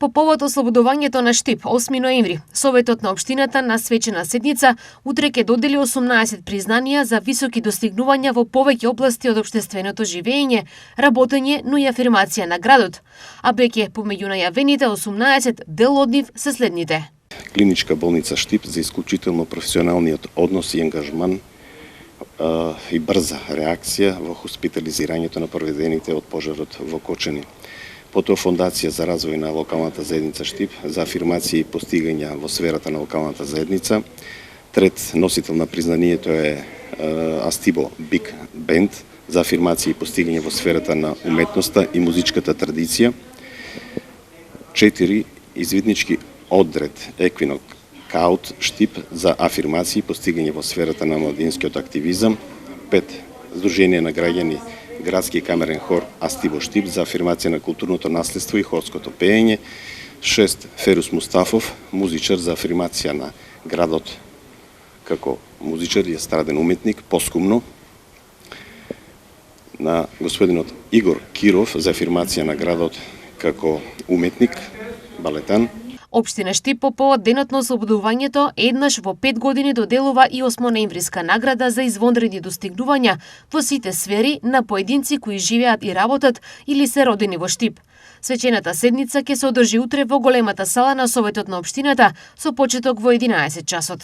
По повод ослободувањето на Штип, 8 ноември, Советот на општината на свечена седница утре ќе додели 18 признанија за високи достигнувања во повеќе области од општественото живење, работење, но и афирмација на градот. А беќе помеѓу најавените 18 дел од нив се следните: Клиничка болница Штип за исклучително професионалниот однос и ангажман и брза реакција во хоспитализирањето на повредените од пожарот во Кочани. Потоа Фондација за развој на локалната заедница Штип за афирмација и постигања во сферата на локалната заедница. Трет носител на признанието е Астибо Биг Бенд за афирмација и постигање во сферата на уметноста и музичката традиција. 4 извиднички одред Еквинок Каут Штип за афирмација и постигање во сферата на младинскиот активизам. 5 Сдружение на граѓани Градски камерен хор Астибо Штип за афирмација на културното наследство и хорското пеење. 6 Ферус Мустафов, музичар за афирмација на градот како музичар и естраден уметник, поскумно. На господинот Игор Киров за афирмација на градот како уметник, балетан. Општина Штип по повод денот на ослободувањето еднаш во 5 години доделува и 8 ноемвриска награда за извонредни достигнувања во сите сфери на поединци кои живеат и работат или се родени во Штип. Свечената седница ќе се одржи утре во големата сала на Советот на општината со почеток во 11 часот.